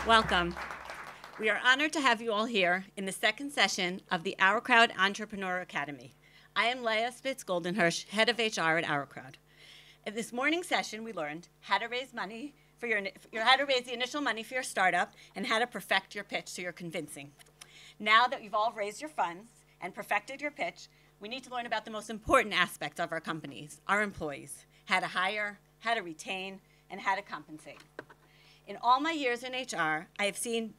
Welcome. We are honored to have you all here in the second session of the OurCrowd Entrepreneur Academy. I am Leah Spitz-Goldenhersh, head of HR at OurCrowd. In this morning's session, we learned how to raise money for how to raise the initial money for your startup and how to perfect your pitch so you're convincing. Now that you've all raised your funds and perfected your pitch, we need to learn about the most important aspects of our companies, our employees, how to hire, how to retain, and how to compensate. In all my years in HR, I have seen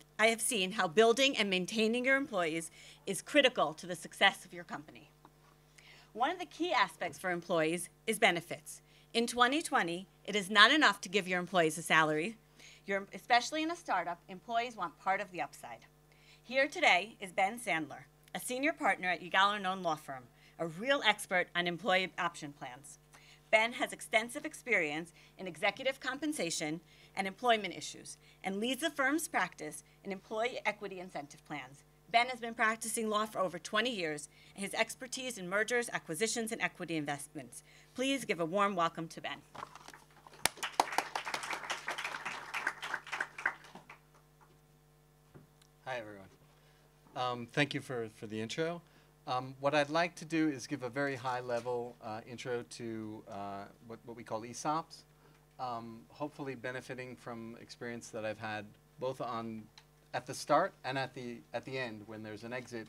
how building and maintaining your employees is critical to the success of your company. One of the key aspects for employees is benefits. In 2020, it is not enough to give your employees a salary. Especially in a startup, employees want part of the upside. Here today is Ben Sandler, a senior partner at Yigal Arnon law firm, a real expert on employee option plans. Ben has extensive experience in executive compensation and employment issues and leads the firm's practice in employee equity incentive plans. Ben has been practicing law for over 20 years, and his expertise in mergers, acquisitions, and equity investments. Please give a warm welcome to Ben. Hi, everyone. Thank you for the intro. What I'd like to do is give a very high-level intro to what we call ESOPs, hopefully benefiting from experience that I've had both at the start and at the end when there's an exit,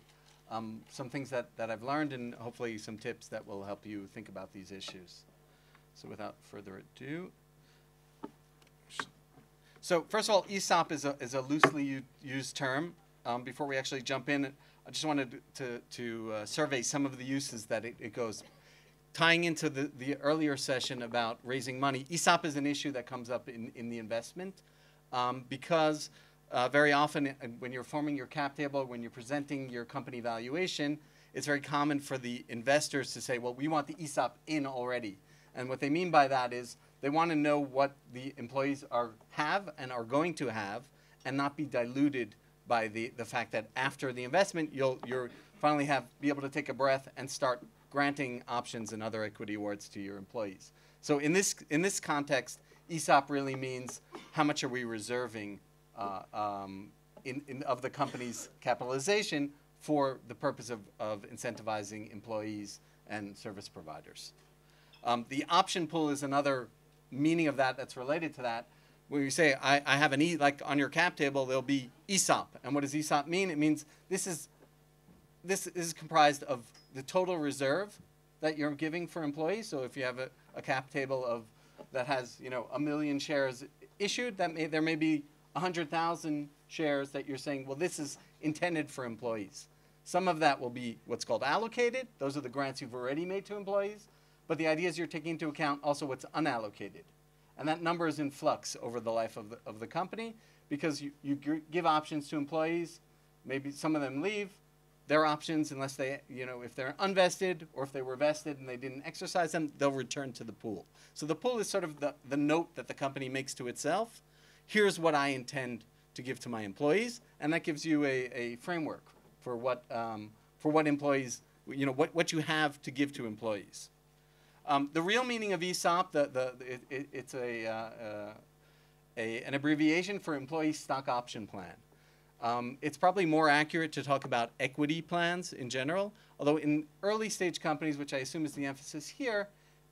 some things that I've learned and hopefully some tips that will help you think about these issues. So without further ado. So first of all, ESOP is a loosely used term. Before we actually jump in, I just wanted to survey some of the uses that it goes. Tying into the earlier session about raising money, ESOP is an issue that comes up in the investment because very often when you're forming your cap table, when you're presenting your company valuation, it's very common for the investors to say, well, we want the ESOP in already. And what they mean by that is they want to know what the employees have and are going to have and not be diluted by the fact that after the investment, you'll finally be able to take a breath and start granting options and other equity awards to your employees. So in this context, ESOP really means how much are we reserving of the company's capitalization for the purpose of incentivizing employees and service providers. The option pool is another meaning of that's related to that. When you say, I have like on your cap table, there'll be ESOP. And what does ESOP mean? It means this is comprised of the total reserve that you're giving for employees. So if you have a cap table that has 1 million shares issued, there may be 100,000 shares that you're saying, well, this is intended for employees. Some of that will be what's called allocated. Those are the grants you've already made to employees. But the idea is you're taking into account also what's unallocated. And that number is in flux over the life of the company because you give options to employees. Maybe some of them leave their options unless they, if they're unvested or if they were vested and they didn't exercise them, they'll return to the pool. So the pool is sort of the note that the company makes to itself. Here's what I intend to give to my employees, and that gives you a framework for what employees, what you have to give to employees. The real meaning of ESOP, it's an abbreviation for Employee Stock Option Plan. It's probably more accurate to talk about equity plans in general, although in early stage companies, which I assume is the emphasis here,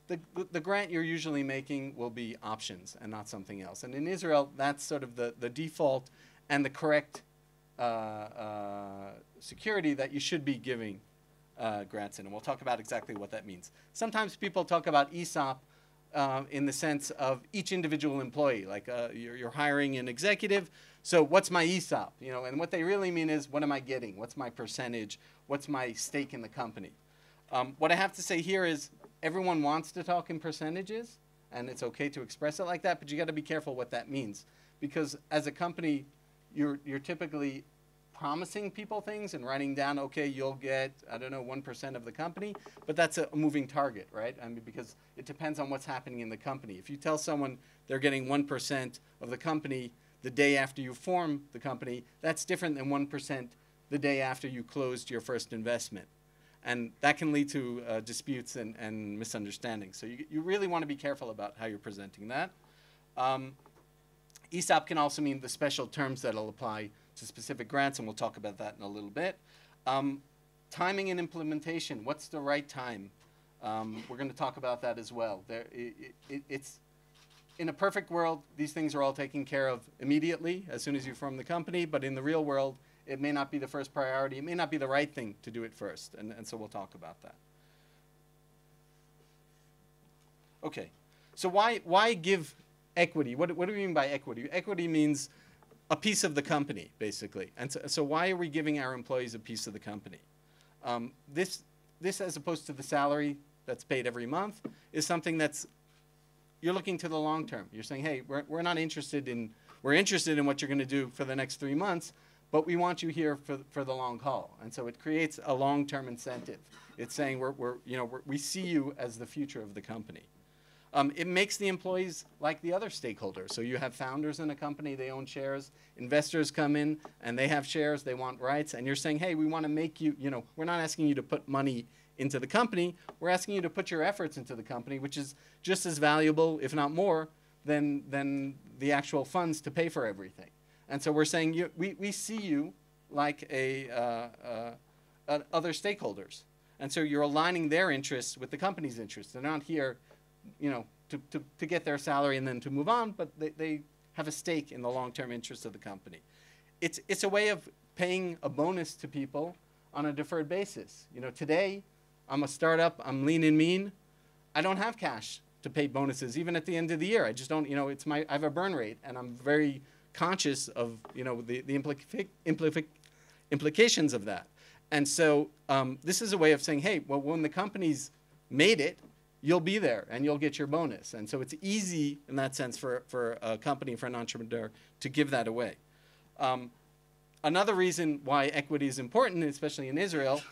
the grant you're usually making will be options and not something else. And in Israel, that's sort of the default and the correct security that you should be giving grants in, and we'll talk about exactly what that means. Sometimes people talk about ESOP in the sense of each individual employee, like you're hiring an executive, so what's my ESOP? And what they really mean is, what am I getting? What's my percentage? What's my stake in the company? What I have to say here is everyone wants to talk in percentages, and it's okay to express it like that, but you got to be careful what that means, because as a company, you're typically promising people things and writing down, okay, you'll get, 1% of the company, but that's a moving target, right? I mean, because it depends on what's happening in the company. If you tell someone they're getting 1% of the company the day after you form the company, that's different than 1% the day after you closed your first investment. And that can lead to disputes and misunderstandings. So you really want to be careful about how you're presenting that. ESOP can also mean the special terms that will apply to specific grants, and we'll talk about that in a little bit. Timing and implementation, what's the right time? We're going to talk about that as well. It's in a perfect world, these things are all taken care of immediately as soon as you form the company, but in the real world, it may not be the first priority. It may not be the right thing to do it first, and so we'll talk about that. Okay, so why give equity? What do we mean by equity? Equity means a piece of the company, basically. And so why are we giving our employees a piece of the company? This, as opposed to the salary that's paid every month, is something that's, you're looking to the long term. You're saying, hey, we're not interested in, we're interested in what you're going to do for the next 3 months, but we want you here for the long haul. And so it creates a long-term incentive. It's saying we see you as the future of the company. It makes the employees like the other stakeholders. So you have founders in a company, they own shares. Investors come in and they have shares, they want rights. And you're saying, hey, we want to make you, we're not asking you to put money into the company. We're asking you to put your efforts into the company, which is just as valuable, if not more, than the actual funds to pay for everything. And so we're saying we see you like other stakeholders. And so you're aligning their interests with the company's interests. They're not here to get their salary and then to move on, but they have a stake in the long-term interests of the company. It's a way of paying a bonus to people on a deferred basis. Today, I'm a startup, I'm lean and mean. I don't have cash to pay bonuses, even at the end of the year. I just don't, I have a burn rate, and I'm very conscious of, the implications of that. And so this is a way of saying, hey, well, when the company's made it, you'll be there and you'll get your bonus. And so it's easy in that sense for a company, for an entrepreneur, to give that away. Another reason why equity is important, especially in Israel,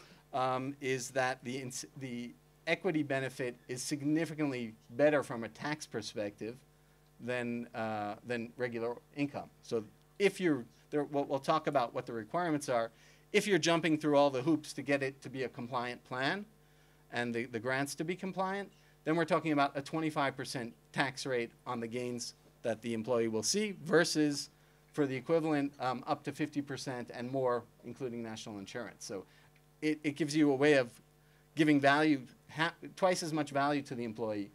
is that the equity benefit is significantly better from a tax perspective than regular income. So if we'll talk about what the requirements are. If you're jumping through all the hoops to get it to be a compliant plan, and the grants to be compliant, then we're talking about a 25% tax rate on the gains that the employee will see versus for the equivalent up to 50% and more, including national insurance. So it gives you a way of giving value, twice as much value to the employee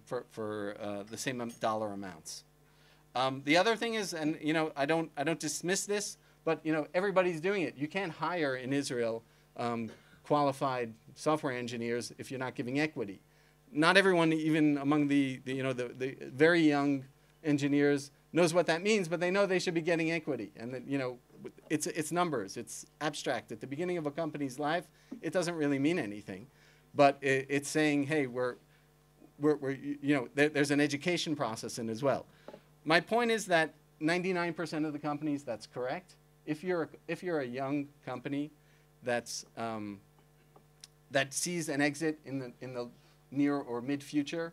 for the same dollar amounts. The other thing is, and I don't dismiss this, but everybody's doing it. You can't hire in Israel qualified software engineers if you're not giving equity. Not everyone, even among the very young engineers, knows what that means, but they know they should be getting equity. And that, it's numbers, it's abstract. At the beginning of a company's life, it doesn't really mean anything, but it's saying, hey, there's an education process in as well. My point is that 99% of the companies, that's correct. If you're a young company that sees an exit in the near or mid future,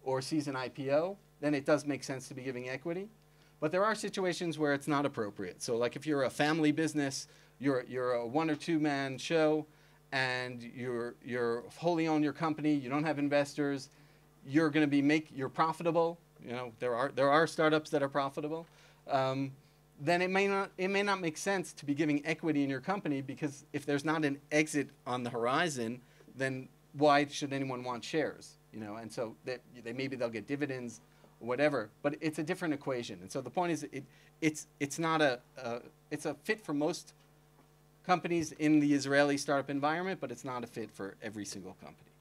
or sees an IPO, then it does make sense to be giving equity. But there are situations where it's not appropriate. So, like if you're a family business, you're a 1 or 2 man show, and you're wholly own your company, you don't have investors, you're going to be you're profitable. There are startups that are profitable. Then it may not make sense to be giving equity in your company, because if there's not an exit on the horizon, then why should anyone want shares? And so maybe they'll get dividends or whatever, but it's a different equation. And so the point is, it's not it's a fit for most companies in the Israeli startup environment, but it's not a fit for every single company.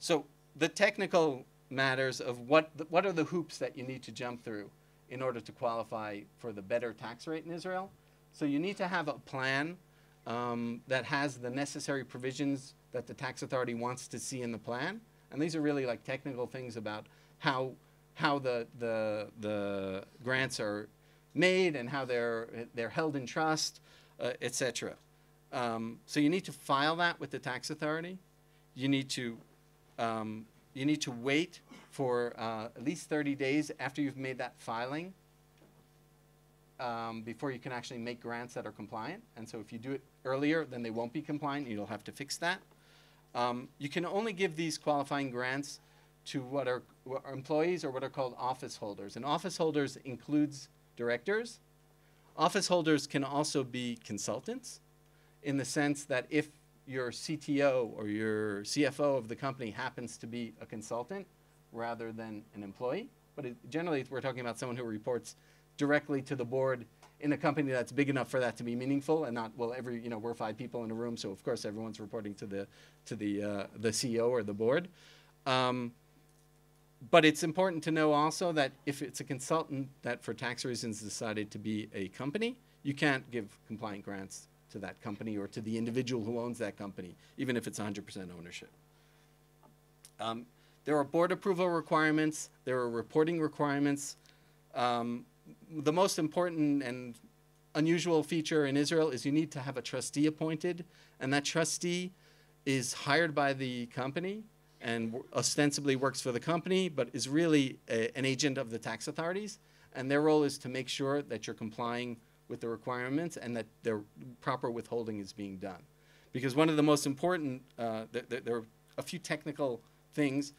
So the technical matters of what are the hoops that you need to jump through in order to qualify for the better tax rate in Israel. So you need to have a plan that has the necessary provisions that the tax authority wants to see in the plan. And these are really like technical things about how the grants are made and how they're held in trust, etc. So you need to file that with the tax authority. You need to wait for at least 30 days after you've made that filing before you can actually make grants that are compliant. And so if you do it earlier, then they won't be compliant. You'll have to fix that. You can only give these qualifying grants to what are employees or what are called office holders. And office holders includes directors. Office holders can also be consultants in the sense that if your CTO or your CFO of the company happens to be a consultant rather than an employee. But generally, we're talking about someone who reports directly to the board in a company that's big enough for that to be meaningful, and not, well, we're 5 people in a room, so of course everyone's reporting to the CEO or the board. But it's important to know also that if it's a consultant that for tax reasons decided to be a company, you can't give compliant grants to that company or to the individual who owns that company, even if it's 100% ownership. There are board approval requirements. There are reporting requirements. The most important and unusual feature in Israel is you need to have a trustee appointed, and that trustee is hired by the company and ostensibly works for the company, but is really an agent of the tax authorities, and their role is to make sure that you're complying with the requirements and that their proper withholding is being done. Because one of the most important, there are a few technical things.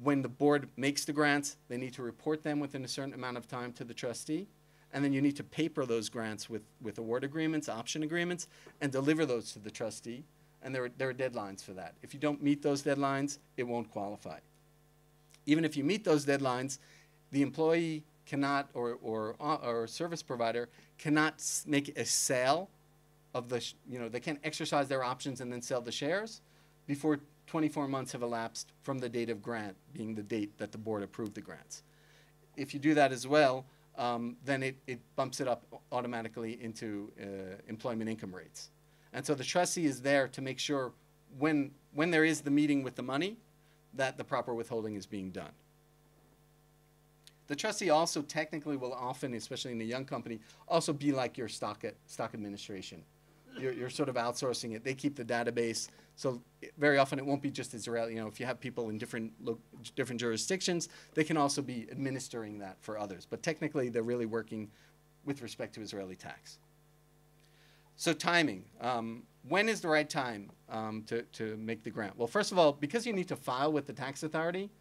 When the board makes the grants, they need to report them within a certain amount of time to the trustee, and then you need to paper those grants with award agreements, option agreements, and deliver those to the trustee, and there are deadlines for that. If you don't meet those deadlines, it won't qualify. Even if you meet those deadlines, the employee cannot, or service provider cannot make a sale of the, they can't exercise their options and then sell the shares before 24 months have elapsed from the date of grant, being the date that the board approved the grants. If you do that as well, then it bumps it up automatically into employment income rates. And so the trustee is there to make sure when there is the meeting with the money, that the proper withholding is being done. The trustee also technically will often, especially in a young company, also be like your stock administration. You're sort of outsourcing it. They keep the database. So very often it won't be just Israeli. If you have people in different jurisdictions, they can also be administering that for others. But technically, they're really working with respect to Israeli tax. So timing. When is the right time to make the grant? Well, first of all, because you need to file with the tax authority,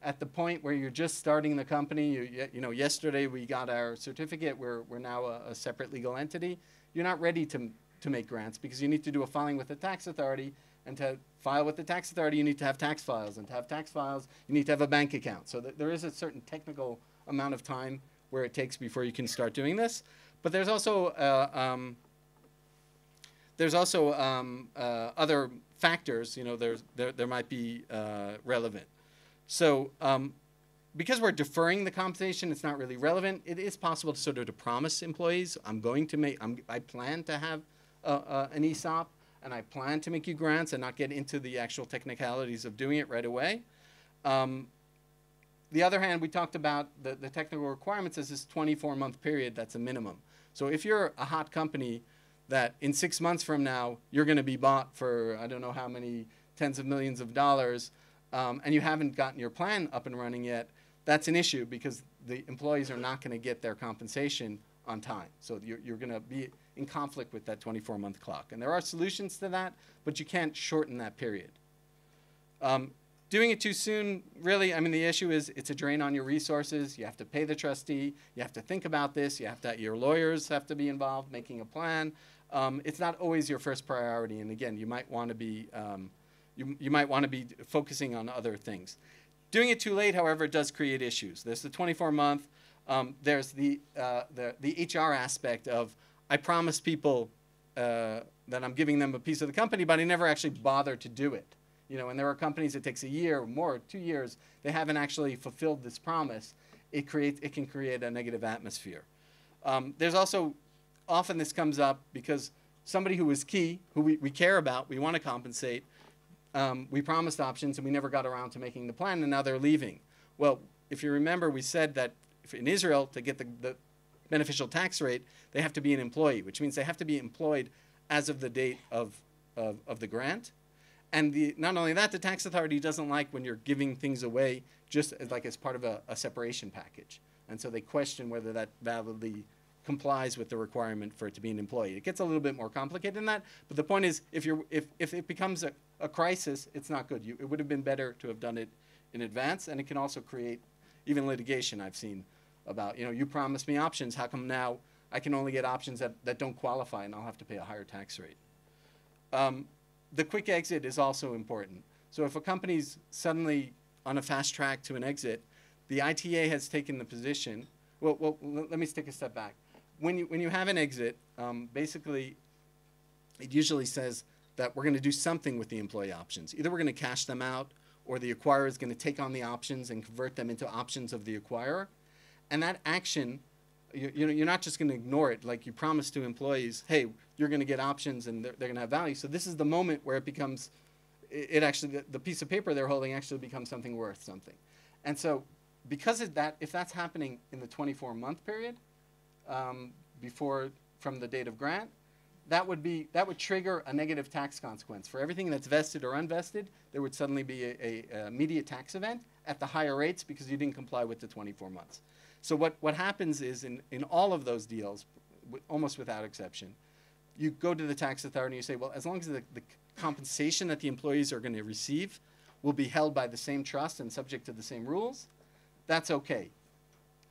at the point where you're just starting the company, yesterday we got our certificate, we're now a separate legal entity, you're not ready to make grants because you need to do a filing with the tax authority, and to file with the tax authority you need to have tax files, and to have tax files you need to have a bank account. So there is a certain technical amount of time where it takes before you can start doing this. But there's also other factors, there might be relevant. So because we're deferring the compensation, it's not really relevant. It is possible to promise employees, I plan to have an ESOP, and I plan to make you grants and not get into the actual technicalities of doing it right away. The other hand, we talked about the technical requirements as this 24-month period, that's a minimum. So if you're a hot company that in 6 months from now, you're going to be bought for I don't know how many tens of millions of dollars, and you haven't gotten your plan up and running yet, that's an issue because the employees are not going to get their compensation on time. So you're going to be in conflict with that 24-month clock. And there are solutions to that, but you can't shorten that period. Doing it too soon, really, the issue is it's a drain on your resources. You have to pay the trustee. You have to think about this. Your lawyers have to be involved making a plan. It's not always your first priority. And again, you might want to be you might want to be focusing on other things. Doing it too late, however, does create issues. There's the 24-month. There's the HR aspect of I promised people that I'm giving them a piece of the company, but I never actually bothered to do it. And there are companies it takes a year or more, 2 years, they haven't actually fulfilled this promise. It can create a negative atmosphere. There's also, often this comes up because somebody who is key, who we care about, we want to compensate, we promised options and we never got around to making the plan, and now they're leaving. Well, if you remember, we said that in Israel, to get the beneficial tax rate, they have to be an employee, which means they have to be employed as of the date of the grant. And not only that, the tax authority doesn't like when you're giving things away just as part of a separation package. And so they question whether that validly complies with the requirement for it to be an employee. It gets a little bit more complicated than that, but the point is if it becomes a crisis, it's not good. It would have been better to have done it in advance, and it can also create even litigation I've seen about, you promised me options, how come now I can only get options that don't qualify and I'll have to pay a higher tax rate. The quick exit is also important. So if a company's suddenly on a fast track to an exit, the ITA has taken the position, well, let me take a step back. When you have an exit, basically, it usually says that we're going to do something with the employee options. Either we're going to cash them out, or the acquirer is going to take on the options and convert them into options of the acquirer. And that action, you're not just going to ignore it. Like you promised to employees, hey, you're going to get options and they're going to have value. So this is the moment where it becomes, it actually, the piece of paper they're holding actually becomes something worth something. And so because of that, if that's happening in the 24-month period from the date of grant, that would trigger a negative tax consequence. For everything that's vested or unvested, there would suddenly be a immediate tax event at the higher rates because you didn't comply with the 24 months. So what happens is in all of those deals, almost without exception, you go to the tax authority and you say, well, as long as the compensation that the employees are going to receive will be held by the same trust and subject to the same rules, that's okay.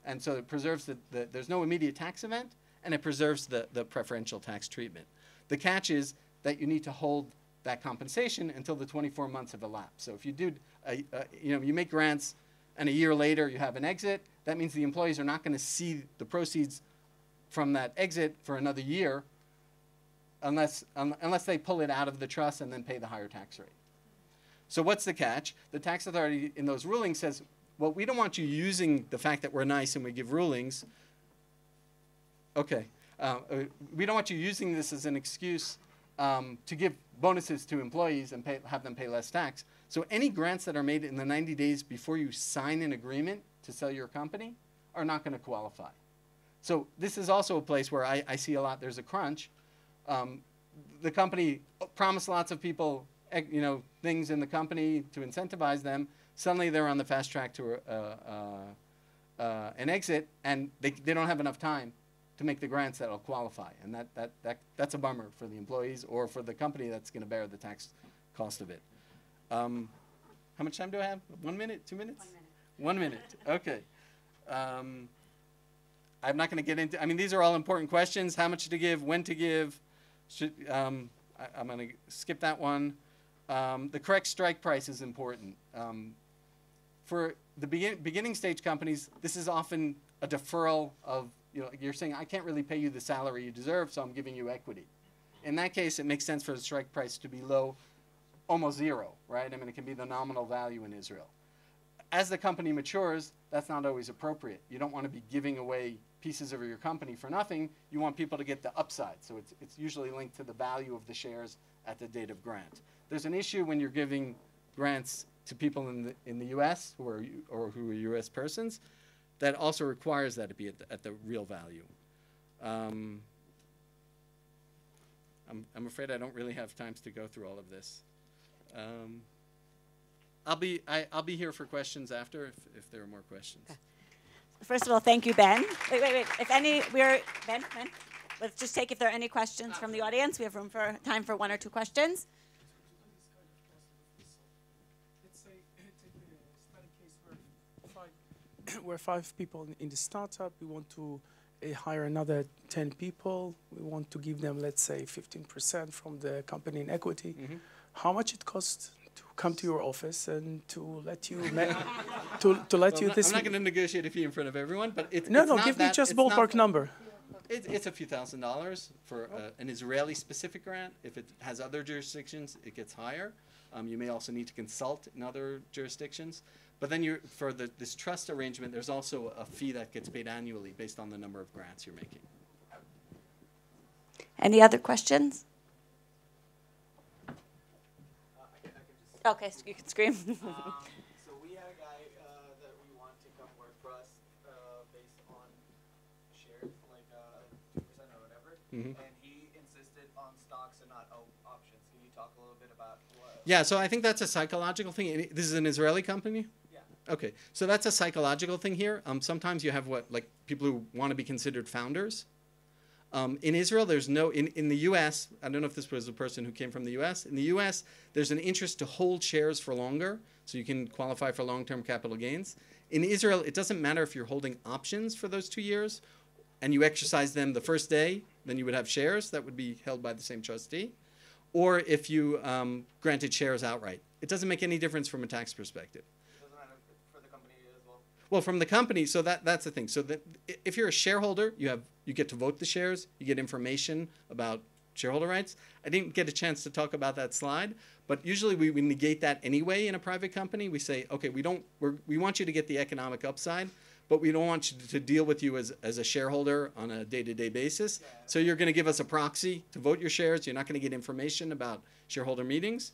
And so it preserves there's no immediate tax event, and it preserves the preferential tax treatment. The catch is that you need to hold that compensation until the 24 months have elapsed. So if you do, you make grants and a year later you have an exit, that means the employees are not going to see the proceeds from that exit for another year unless they pull it out of the trust and then pay the higher tax rate. So what's the catch? The tax authority in those rulings says, well, we don't want you using the fact that we're nice and we give rulings. Okay. We don't want you using this as an excuse to give bonuses to employees and have them pay less tax. So any grants that are made in the 90 days before you sign an agreement to sell your company are not going to qualify. So this is also a place where I see a lot, there's a crunch. The company promised lots of people things in the company to incentivize them. Suddenly they're on the fast track to an exit, and they don't have enough time to make the grants that will qualify. And that's a bummer for the employees or for the company that's going to bear the tax cost of it. How much time do I have? 1 minute? 2 minutes? 1 minute. 1 minute. Okay. I'm not going to get into, these are all important questions. How much to give, when to give. I'm going to skip that one. The correct strike price is important. For the beginning stage companies, this is often a deferral of, you're saying, I can't really pay you the salary you deserve, so I'm giving you equity. In that case, it makes sense for the strike price to be low, almost zero, right? It can be the nominal value in Israel. As the company matures, that's not always appropriate. You don't want to be giving away pieces of your company for nothing. You want people to get the upside. So it's usually linked to the value of the shares at the date of grant. There's an issue when you're giving grants to people in the U.S. who are U.S. persons that also requires that to be at the real value. I'm afraid I don't really have time to go through all of this. I'll be here for questions after if there are more questions. Okay. First of all, thank you, Ben. Wait. Ben. Let's just take if there are any questions from the audience. We have time for 1 or 2 questions. Let's say take a study case where 5 people in the startup. We want to hire another 10 people. We want to give them, let's say, 15% from the company in equity. Mm-hmm. How much it costs to come to your office and to let you this? I'm not going to negotiate a fee in front of everyone, but it's no. Not give that, me just ballpark number. It's a few $1,000s for an Israeli-specific grant. If it has other jurisdictions, it gets higher. You may also need to consult in other jurisdictions. But then for this trust arrangement, there's also a fee that gets paid annually based on the number of grants you're making. Any other questions? Okay, so you can scream. So we had a guy that we want to come work for us based on shares, like 2% or whatever, and he insisted on stocks and not options. Can you talk a little bit about what? Yeah, so I think that's a psychological thing. This is an Israeli company? Yeah. Okay, so that's a psychological thing here. Sometimes you have people who want to be considered founders. In Israel, there's no, in the U.S., I don't know if this was a person who came from the U.S. In the U.S., there's an interest to hold shares for longer. so you can qualify for long-term capital gains. In Israel, it doesn't matter if you're holding options for those 2 years and you exercise them the first day, then you would have shares that would be held by the same trustee, or if you granted shares outright. It doesn't make any difference from a tax perspective. Doesn't matter for the company as well. Well, from the company, so that's the thing. So that if you're a shareholder, you get to vote the shares, you get information about shareholder rights. I didn't get a chance to talk about that slide, but usually we negate that anyway in a private company. We say, okay, we want you to get the economic upside, but we don't want you to deal with you as a shareholder on a day-to-day basis. Yeah. So you're going to give us a proxy to vote your shares. You're not going to get information about shareholder meetings.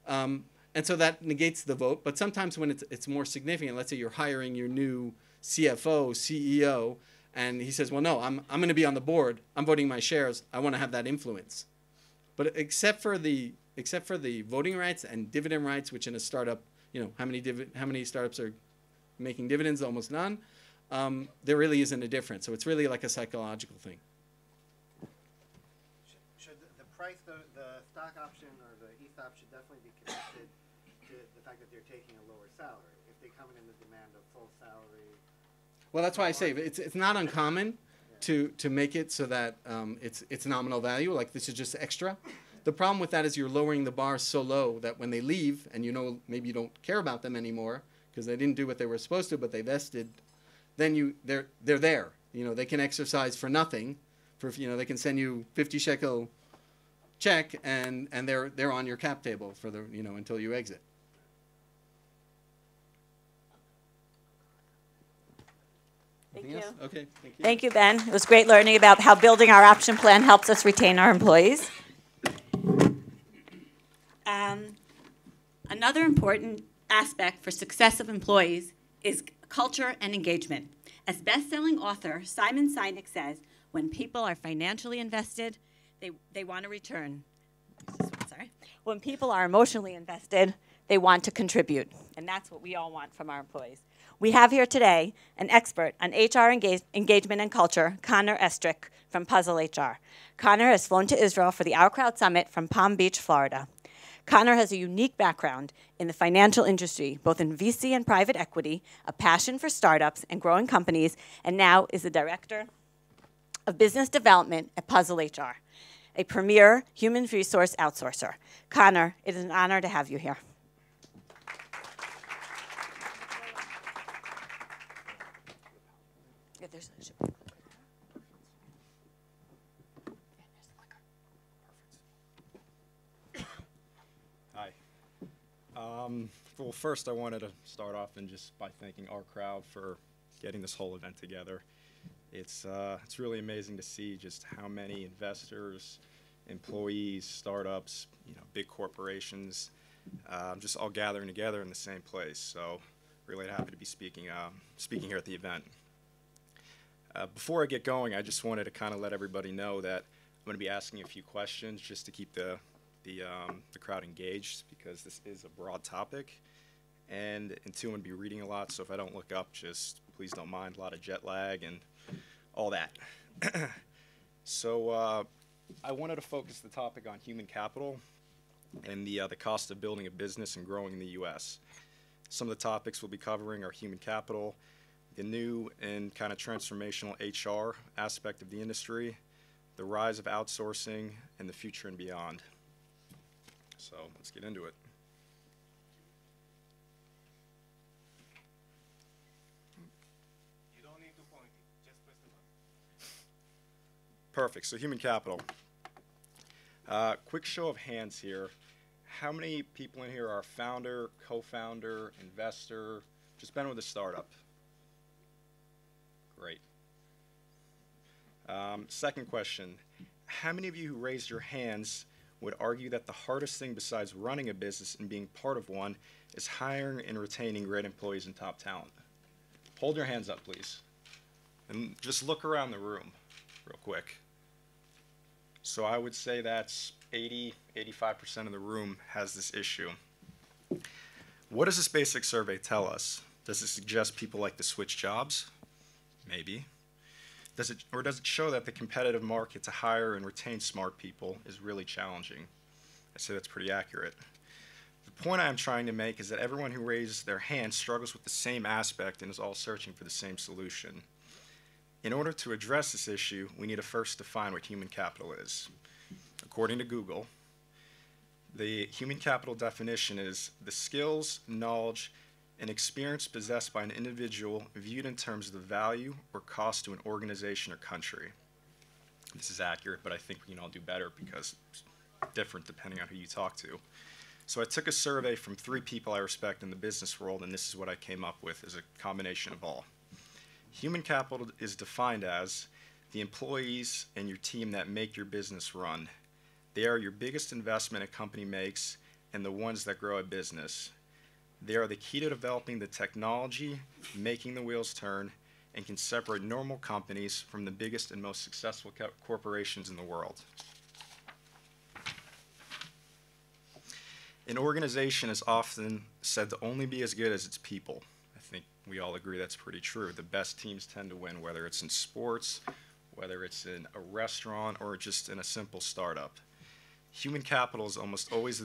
And so that negates the vote. But sometimes when it's more significant, let's say you're hiring your new CFO, CEO, and he says, well, no, I'm going to be on the board. I'm voting my shares. I want to have that influence. But except for the voting rights and dividend rights, which in a startup, how many startups are making dividends? Almost none. There really isn't a difference. So it's really like a psychological thing. Should the price, the stock option or the ESOP should definitely be connected to the fact that they're taking a lower salary. If they come in the demand of full salary. Well, that's why I say it's not uncommon to make it so that it's nominal value, like this is just extra. The problem with that is you're lowering the bar so low that when they leave and maybe you don't care about them anymore because they didn't do what they were supposed to, but they vested, then they're there. They can exercise for nothing. They can send you 50 shekel check and they're on your cap table for until you exit. Thank you. Okay, thank you. Thank you, Ben. It was great learning about how building our option plan helps us retain our employees. Another important aspect for success of employees is culture and engagement. As best-selling author Simon Sinek says, when people are financially invested, they want to return. Sorry. When people are emotionally invested, they want to contribute. And that's what we all want from our employees. We have here today an expert on HR engagement and culture, Connor Esrick from PuzzleHR. Connor has flown to Israel for the OurCrowd Summit from Palm Beach, Florida. Connor has a unique background in the financial industry, both in VC and private equity, a passion for startups and growing companies, and now is the Director of Business Development at PuzzleHR, a premier human resource outsourcer. Connor, it is an honor to have you here. Hi. Well, first I wanted to start off just by thanking OurCrowd for getting this whole event together. It's really amazing to see just how many investors, employees, startups, big corporations, just all gathering together in the same place. So, really happy to be speaking here at the event. Before I get going, I just wanted to kind of let everybody know that I'm going to be asking a few questions just to keep the crowd engaged because this is a broad topic. And two, I'm going to be reading a lot, so if I don't look up, just please don't mind. A lot of jet lag and all that. So I wanted to focus the topic on human capital and the cost of building a business and growing in the U.S. Some of the topics we'll be covering are human capital, the new and kind of transformational HR aspect of the industry, the rise of outsourcing, and the future and beyond. So let's get into it. You don't need to point it, just press the button. Perfect. So human capital. Quick show of hands here. How many people in here are founder, co-founder, investor, just been with a startup? Great. Second question. How many of you who raised your hands would argue that the hardest thing besides running a business and being part of one is hiring and retaining great employees and top talent? Hold your hands up, please. And just look around the room real quick. So I would say that's 85% of the room has this issue. What does this basic survey tell us? Does it suggest people like to switch jobs? Maybe. Does it show that the competitive market to hire and retain smart people is really challenging? I'd say that's pretty accurate. The point I'm trying to make is that everyone who raises their hand struggles with the same aspect and is all searching for the same solution. In order to address this issue, we need to first define what human capital is. According to Google, the human capital definition is the skills, knowledge, and experience possessed by an individual viewed in terms of the value or cost to an organization or country. This is accurate, but I think we can all do better because it's different depending on who you talk to. So I took a survey from 3 people I respect in the business world, and this is what I came up with as a combination of all. Human capital is defined as the employees and your team that make your business run. They are your biggest investment a company makes and the ones that grow a business. They are the key to developing the technology, making the wheels turn, and can separate normal companies from the biggest and most successful corporations in the world. An organization is often said to only be as good as its people. I think we all agree that's pretty true. The best teams tend to win, whether it's in sports, whether it's in a restaurant, or just in a simple startup. Human capital is almost always the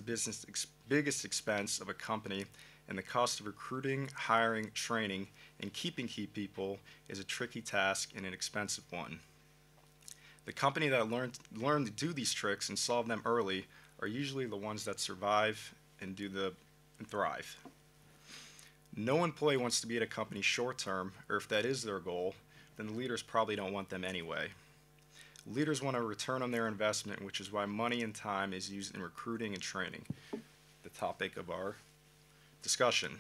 biggest expense of a company, and the cost of recruiting, hiring, training, and keeping key people is a tricky task and an expensive one. The company that learned to do these tricks and solve them early are usually the ones that survive and thrive. No employee wants to be at a company short term, or if that is their goal, then the leaders probably don't want them anyway. Leaders want a return on their investment, which is why money and time is used in recruiting and training, the topic of our discussion.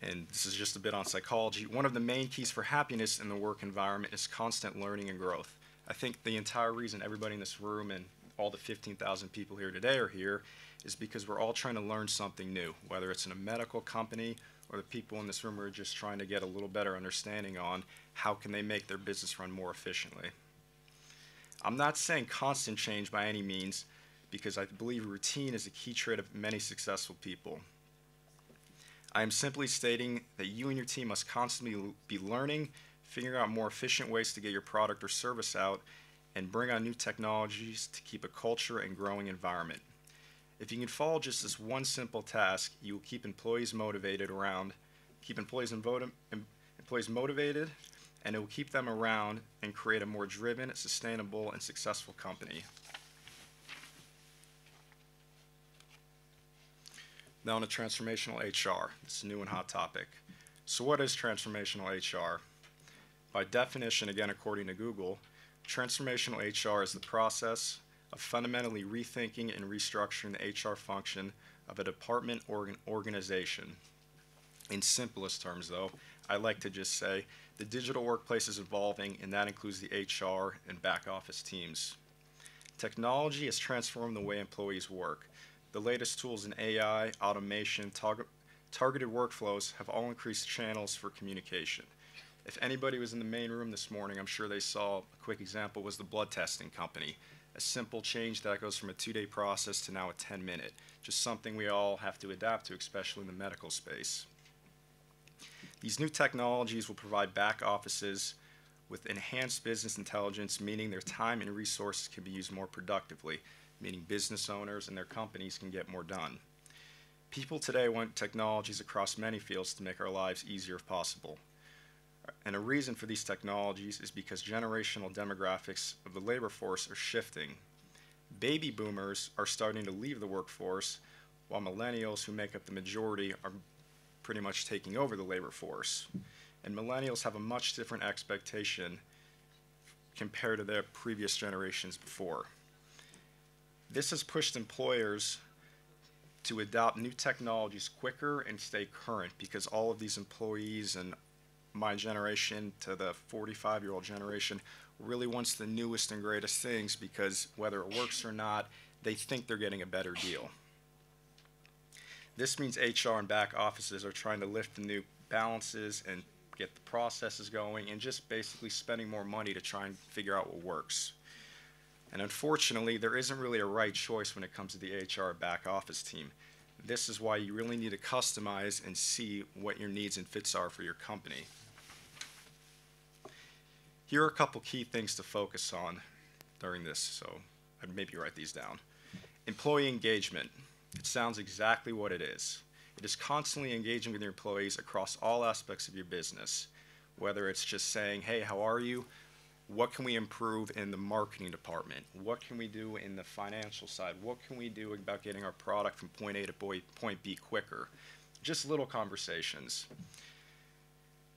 And this is just a bit on psychology. One of the main keys for happiness in the work environment is constant learning and growth. I think the entire reason everybody in this room and all the 15,000 people here today are here is because we're all trying to learn something new, whether it's in a medical company or the people in this room who are just trying to get a little better understanding on how can they make their business run more efficiently. I'm not saying constant change by any means, because I believe routine is a key trait of many successful people. I am simply stating that you and your team must constantly be learning, figuring out more efficient ways to get your product or service out, and bring on new technologies to keep a culture and growing environment. If you can follow just this one simple task, you will keep employees motivated, and it will keep them around and create a more driven, sustainable, and successful company. Now on to transformational HR. It's a new and hot topic. So what is transformational HR? By definition, again according to Google, transformational HR is the process of fundamentally rethinking and restructuring the HR function of a department or an organization. In simplest terms though, I like to just say the digital workplace is evolving, and that includes the HR and back office teams. Technology has transformed the way employees work. The latest tools in AI, automation, targeted workflows have all increased channels for communication. If anybody was in the main room this morning, I'm sure they saw a quick example was the blood testing company. A simple change that goes from a 2-day process to now a 10-minute. Just something we all have to adapt to, especially in the medical space. These new technologies will provide back offices with enhanced business intelligence, meaning their time and resources can be used more productively, meaning business owners and their companies can get more done. People today want technologies across many fields to make our lives easier if possible. And a reason for these technologies is because generational demographics of the labor force are shifting. Baby boomers are starting to leave the workforce, while millennials, who make up the majority, are pretty much taking over the labor force. And millennials have a much different expectation compared to their previous generations before. This has pushed employers to adopt new technologies quicker and stay current, because all of these employees and my generation to the 45-year-old generation really wants the newest and greatest things, because whether it works or not, they think they're getting a better deal. This means HR and back offices are trying to lift the new balances and get the processes going, and just basically spending more money to try and figure out what works. And unfortunately, there isn't really a right choice when it comes to the HR back office team. This is why you really need to customize and see what your needs and fits are for your company. Here are a couple key things to focus on during this, so I'd maybe write these down. Employee engagement. It sounds exactly what it is. It is constantly engaging with your employees across all aspects of your business, whether it's just saying, hey, how are you? What can we improve in the marketing department? What can we do in the financial side? What can we do about getting our product from point A to point B quicker? Just little conversations.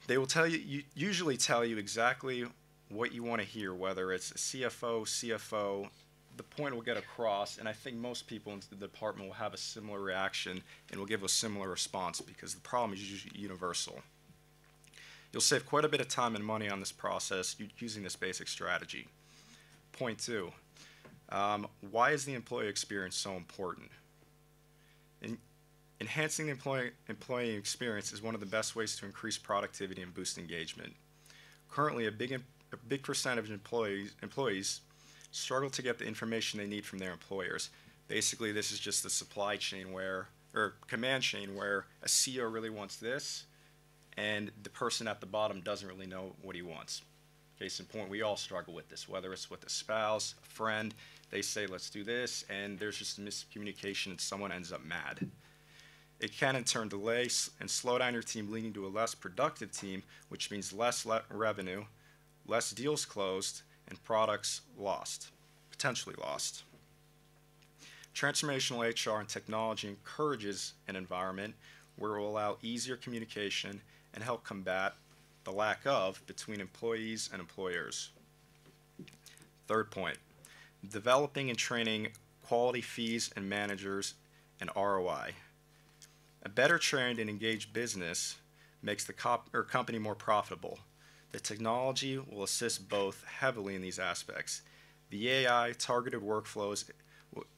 They will usually tell you exactly what you want to hear, whether it's a CFO, the point will get across, and I think most people in the department will have a similar reaction and will give a similar response because the problem is usually universal. You'll save quite a bit of time and money on this process using this basic strategy. Point 2, why is the employee experience so important? Enhancing the employee experience is one of the best ways to increase productivity and boost engagement. Currently, a big percentage of employees struggle to get the information they need from their employers. Basically, this is just the supply chain or command chain where a CEO really wants this, and the person at the bottom doesn't really know what he wants. Case in point, we all struggle with this, whether it's with a spouse, a friend, they say, let's do this, and there's just a miscommunication and someone ends up mad. It can in turn delay and slow down your team, leading to a less productive team, which means less revenue, less deals closed, and products lost, potentially lost. Transformational HR and technology encourages an environment where it will allow easier communication and help combat the lack of between employees and employers. Third point, developing and training quality fees and managers and ROI. A better trained and engaged business makes the company more profitable. The technology will assist both heavily in these aspects. The AI, targeted workflows,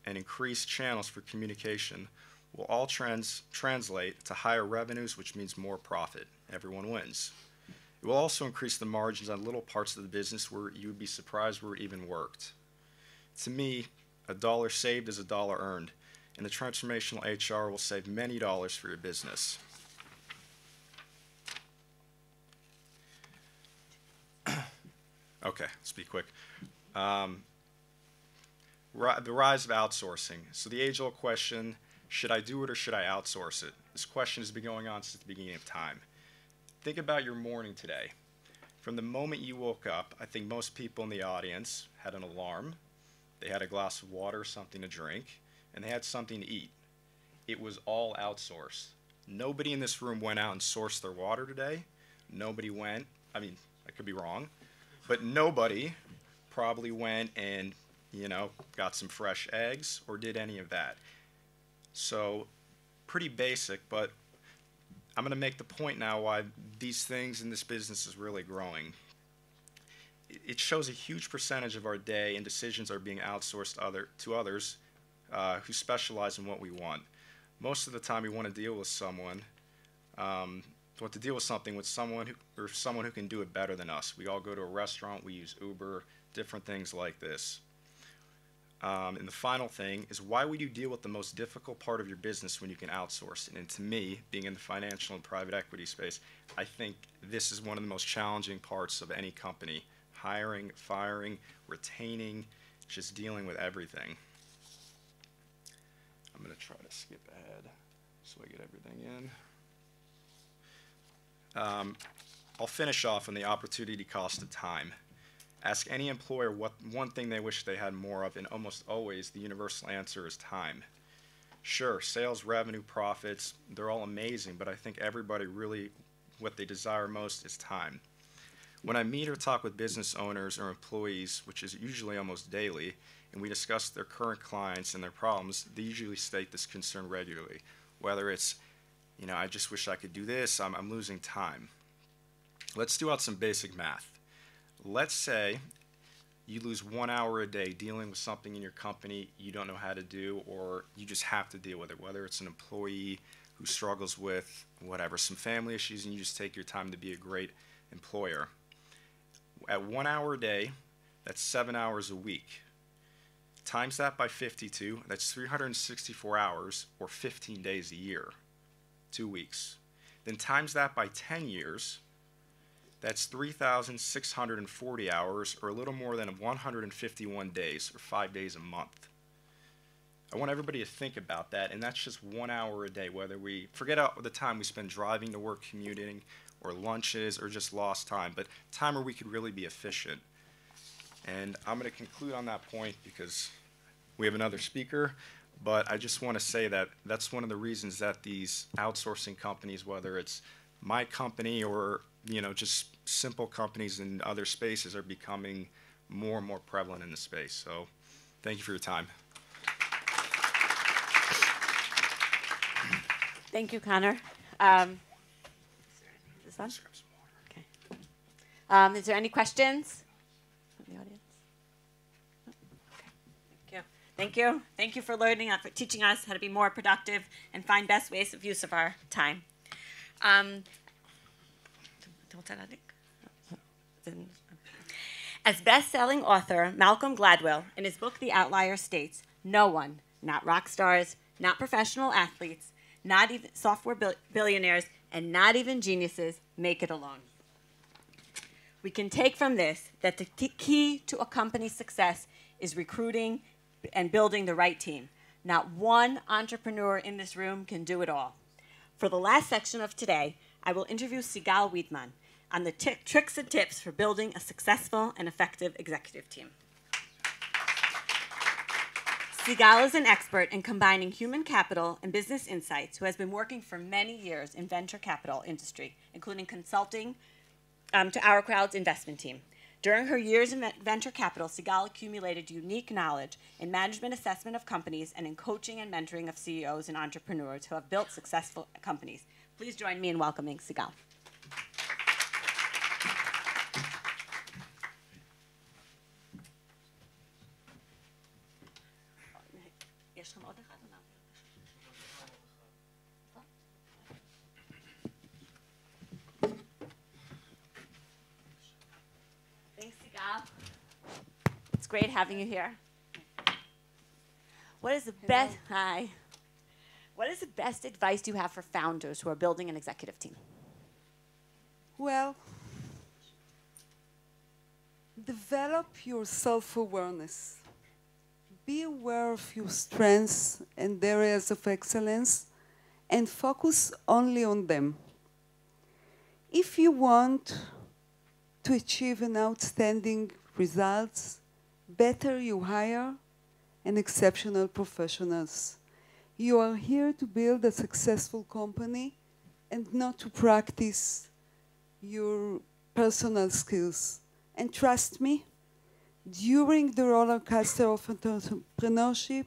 and increased channels for communication will all translate to higher revenues, which means more profit. Everyone wins. It will also increase the margins on little parts of the business where you would be surprised where it even worked. To me, a dollar saved is a dollar earned, and the transformational HR will save many dollars for your business. Okay, let's be quick. The rise of outsourcing. So the age-old question, should I do it or should I outsource it? This question has been going on since the beginning of time. Think about your morning today. From the moment you woke up, I think most people in the audience had an alarm, they had a glass of water, something to drink, and they had something to eat. It was all outsourced. Nobody in this room went out and sourced their water today. Nobody went, I mean, I could be wrong, but nobody probably went and, got some fresh eggs or did any of that. So, pretty basic, but I'm going to make the point now why these things in this business is really growing. It shows a huge percentage of our day and decisions are being outsourced to others who specialize in what we want. Most of the time we want to deal with someone, something with someone who can do it better than us. We all go to a restaurant, we use Uber, different things like this. And the final thing is, why would you deal with the most difficult part of your business when you can outsource it? And to me, being in the financial and private equity space, I think this is one of the most challenging parts of any company. Hiring, firing, retaining, just dealing with everything. I'm going to try to skip ahead so I get everything in. I'll finish off on the opportunity cost of time. Ask any employer what one thing they wish they had more of, and almost always the universal answer is time. Sure, sales, revenue, profits, they're all amazing, but I think everybody really, what they desire most is time. When I meet or talk with business owners or employees, which is usually almost daily, and we discuss their current clients and their problems, they usually state this concern regularly. Whether it's, I just wish I could do this, I'm losing time. Let's do out some basic math. Let's say you lose 1 hour a day dealing with something in your company you don't know how to do, or you just have to deal with it, whether it's an employee who struggles with some family issues, and you just take your time to be a great employer. At 1 hour a day, that's 7 hours a week. Times that by 52, that's 364 hours, or 15 days a year, 2 weeks. Then times that by 10 years, that's 3,640 hours, or a little more than 151 days, or 5 days a month. I want everybody to think about that, and that's just 1 hour a day, whether we forget out the time we spend driving to work, commuting, or lunches, or just lost time, but time where we could really be efficient. And I'm going to conclude on that point because we have another speaker, but I just want to say that that's one of the reasons that these outsourcing companies, whether it's my company or just simple companies in other spaces, are becoming more and more prevalent in the space. So thank you for your time. Thank you, Connor. This on? Okay. Is there any questions from the audience? Okay. Thank you. Thank you. Thank you for learning, for teaching us how to be more productive and find best ways of use of our time. As best-selling author Malcolm Gladwell, in his book The Outlier, states, no one, not rock stars, not professional athletes, not even software billionaires, and not even geniuses make it alone. We can take from this that the key to a company's success is recruiting and building the right team. Not one entrepreneur in this room can do it all. For the last section of today, I will interview Sigal Widman on the tricks and tips for building a successful and effective executive team. Sigal is an expert in combining human capital and business insights who has been working for many years in venture capital industry, including consulting to OurCrowd's investment team. During her years in venture capital, Sigal accumulated unique knowledge in management assessment of companies and in coaching and mentoring of CEOs and entrepreneurs who have built successful companies. Please join me in welcoming Sigal. Thanks, Sigal. It's great having you here. What is the best? Hi. What is the best advice you have for founders who are building an executive team? Well, develop your self-awareness. Be aware of your strengths and areas of excellence and focus only on them. If you want to achieve an outstanding results, better you hire an exceptional professionals. You are here to build a successful company and not to practice your personal skills. And trust me, during the roller coaster of entrepreneurship,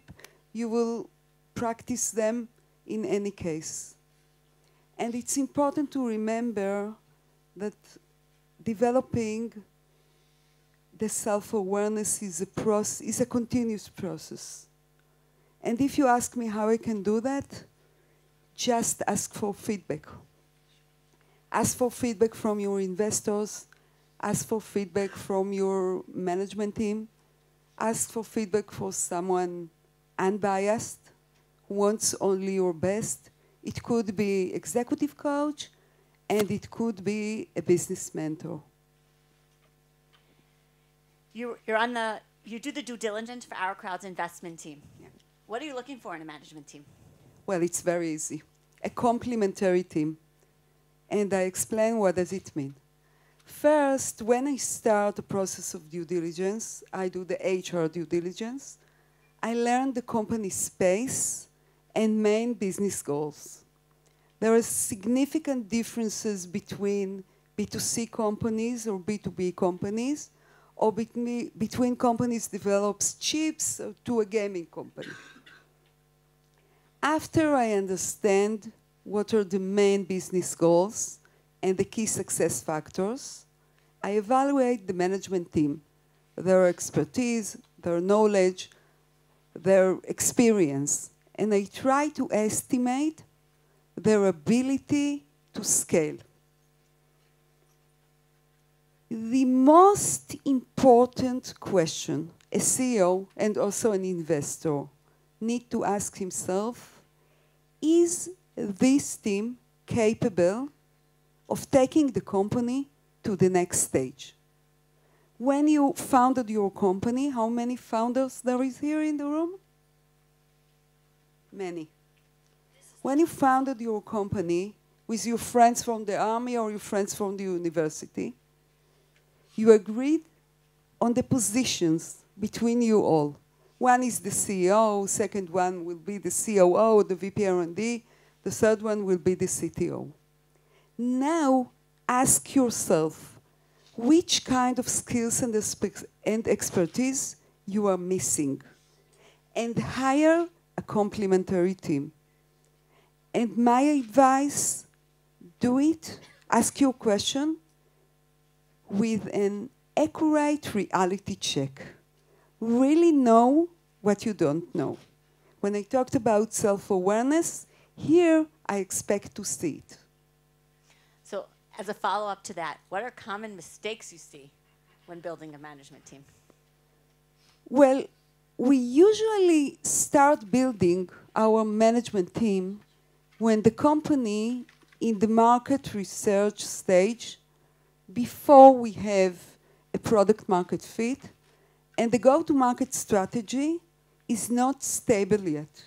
you will practice them in any case. And it's important to remember that developing the self-awareness is a continuous process. And if you ask me how I can do that, just ask for feedback. Ask for feedback from your investors. Ask for feedback from your management team. Ask for feedback for someone unbiased who wants only your best. It could be executive coach, and it could be a business mentor. You do the due diligence for OurCrowd's investment team. Yeah. What are you looking for in a management team? Well, it's very easy. A complementary team. And I explain what does it mean. First, when I start the process of due diligence, I do the HR due diligence. I learn the company's space and main business goals. There are significant differences between B2C companies or B2B companies, or between companies develops chips to a gaming company. After I understand what are the main business goals and the key success factors, I evaluate the management team, their expertise, their knowledge, their experience, and I try to estimate their ability to scale. The most important question a CEO and also an investor need to ask himself, is this team capable of taking the company to the next stage? When you founded your company, how many founders there is here in the room? Many. When you founded your company with your friends from the army or your friends from the university, you agreed on the positions between you all. One is the CEO, second one will be the COO, the VP R&D, the third one will be the CTO. Now, ask yourself which kind of skills and expertise you are missing, and hire a complementary team. And my advice, do it, ask your question with an accurate reality check. Really know what you don't know. When I talked about self-awareness, here I expect to see it. So as a follow-up to that, what are common mistakes you see when building a management team? Well, we usually start building our management team when the company in the market research stage, before we have a product market fit, and the go-to-market strategy is not stable yet.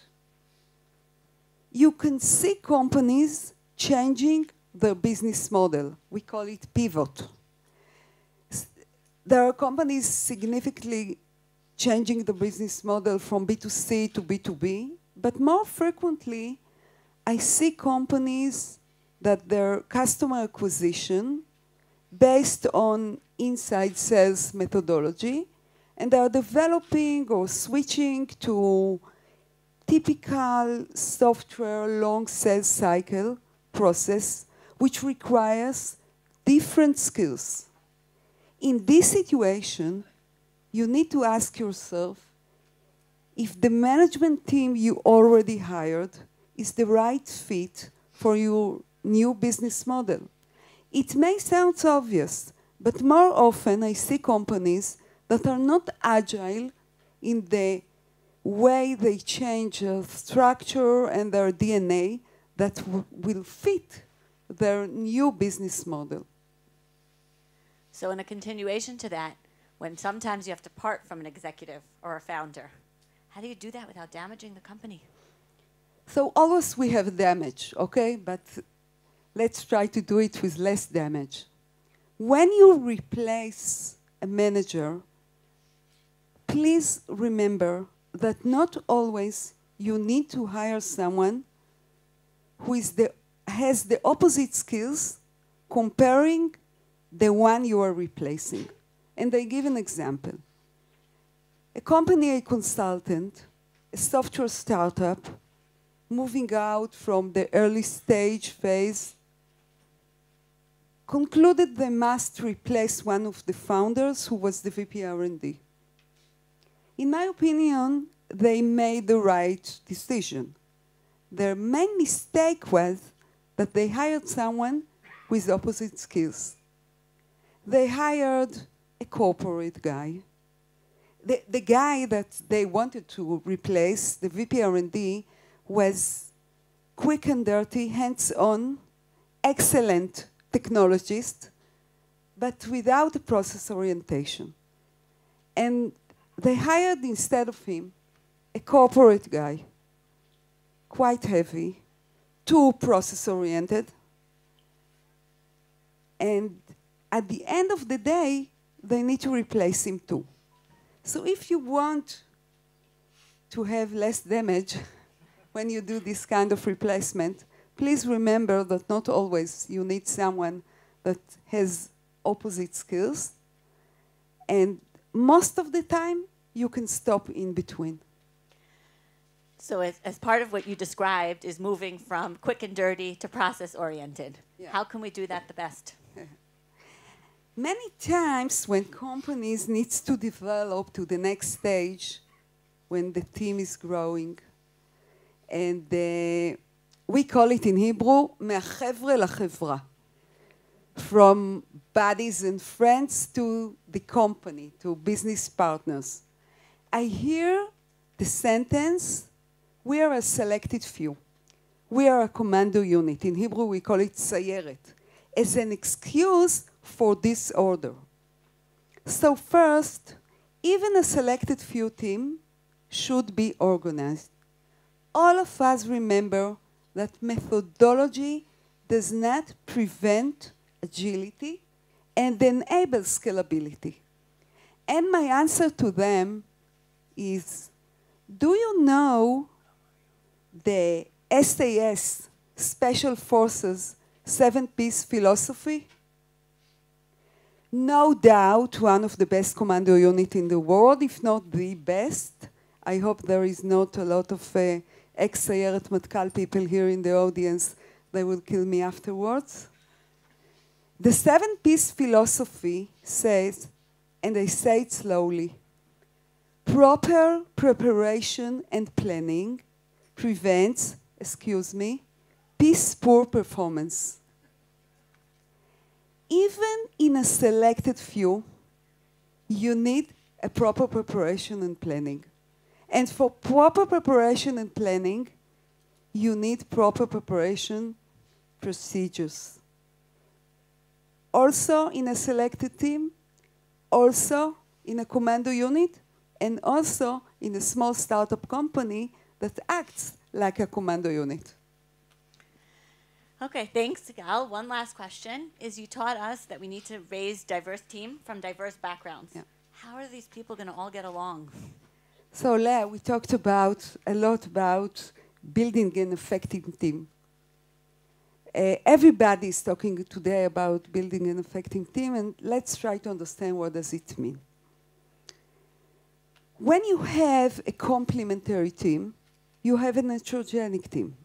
You can see companies changing their business model. We call it pivot. There are companies significantly changing the business model from B2C to B2B, but more frequently, I see companies that their customer acquisition based on inside sales methodology, and they are developing or switching to typical software long sales cycle process, which requires different skills. In this situation, you need to ask yourself if the management team you already hired is the right fit for your new business model. It may sound obvious, but more often I see companies that are not agile in the way they change their structure and their DNA that will fit their new business model. So in a continuation to that, when sometimes you have to part from an executive or a founder, how do you do that without damaging the company? So always we have damage, okay? But let's try to do it with less damage. When you replace a manager, please remember that not always you need to hire someone who has the opposite skills comparing the one you are replacing. And I give an example. A company, a consultant, a software startup, moving out from the early stage phase, concluded they must replace one of the founders who was the VP R&D. In my opinion, they made the right decision. Their main mistake was that they hired someone with opposite skills. They hired a corporate guy. The guy that they wanted to replace, the VP R&D, was quick and dirty, hands-on, excellent technologist, but without a process orientation. And they hired instead of him a corporate guy, quite heavy, too process-oriented. And at the end of the day, they need to replace him too. So if you want to have less damage when you do this kind of replacement, please remember that not always you need someone that has opposite skills. And most of the time, you can stop in between. So as part of what you described is moving from quick and dirty to process-oriented. Yeah. How can we do that the best? Many times when companies need to develop to the next stage, when the team is growing, and we call it in Hebrew, מהחבר'ה לחברה. From buddies and friends to the company, to business partners. I hear the sentence, we are a selected few. We are a commando unit. In Hebrew, we call it סיירת, as an excuse for disorder. So first, even a selected few team should be organized. all of us remember that methodology does not prevent agility and enables scalability. And my answer to them is, do you know the SAS, Special Forces, 7-piece philosophy? No doubt one of the best commando units in the world, if not the best. I hope there is not a lot of ex-Sayeret Matkal people here in the audience. They will kill me afterwards. The 7-piece philosophy says, and I say it slowly, proper preparation and planning prevents, piss-poor performance. Even in a selected few, you need a proper preparation and planning. And for proper preparation and planning, you need proper preparation procedures. Also in a selected team, also in a commando unit, and also in a small startup company that acts like a commando unit. Okay, thanks, Sigal. One last question is you taught us that we need to raise diverse team from diverse backgrounds. Yeah. How are these people going to all get along? So, Leah, we talked a lot about building an effective team. Everybody is talking today about building an effective team, and let's try to understand what does it mean. When you have a complementary team, you have an heterogenic team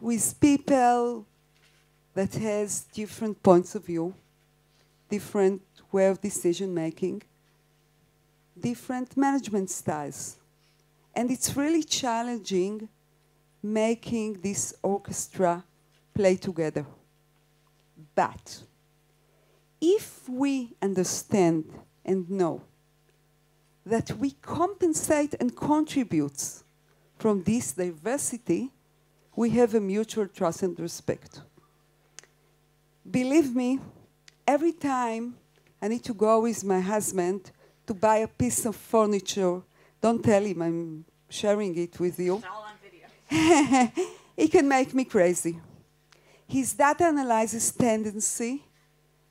with people that has different points of view, different way of decision making, different management styles. And it's really challenging making this orchestra play together. But if we understand and know that we compensate and contribute from this diversity, we have a mutual trust and respect. Believe me, every time I need to go with my husband to buy a piece of furniture, don't tell him I'm sharing it with you. It's all on video. It can make me crazy. His data analysis tendency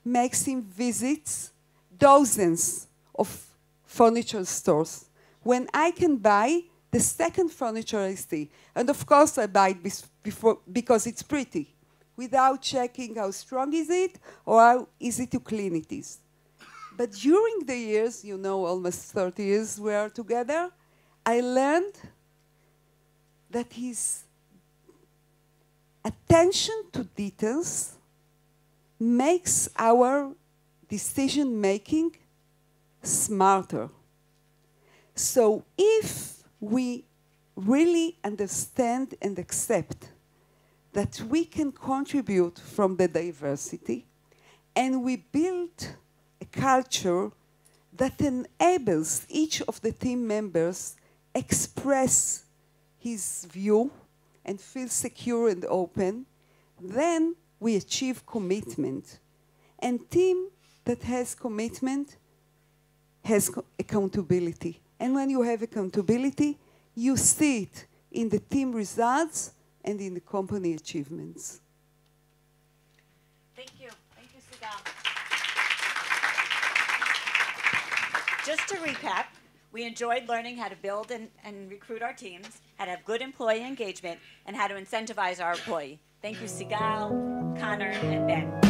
makes him visit dozens of furniture stores when I can buy the second furniture I see. And of course I buy it before because it's pretty, without checking how strong is it or how easy to clean it is. But during the years, you know, almost 30 years we are together, I learned that his attention to details makes our decision-making smarter. So if we really understand and accept that we can contribute from the diversity, and we build a culture that enables each of the team members express his view and feel secure and open, then we achieve commitment. And team that has commitment has accountability. And when you have accountability, you see it in the team results and in the company achievements. Thank you. Thank you, Sigal. Just to recap, we enjoyed learning how to build and recruit our teams, how to have good employee engagement, and how to incentivize our employee. Thank you, Sigal, Connor, and Ben.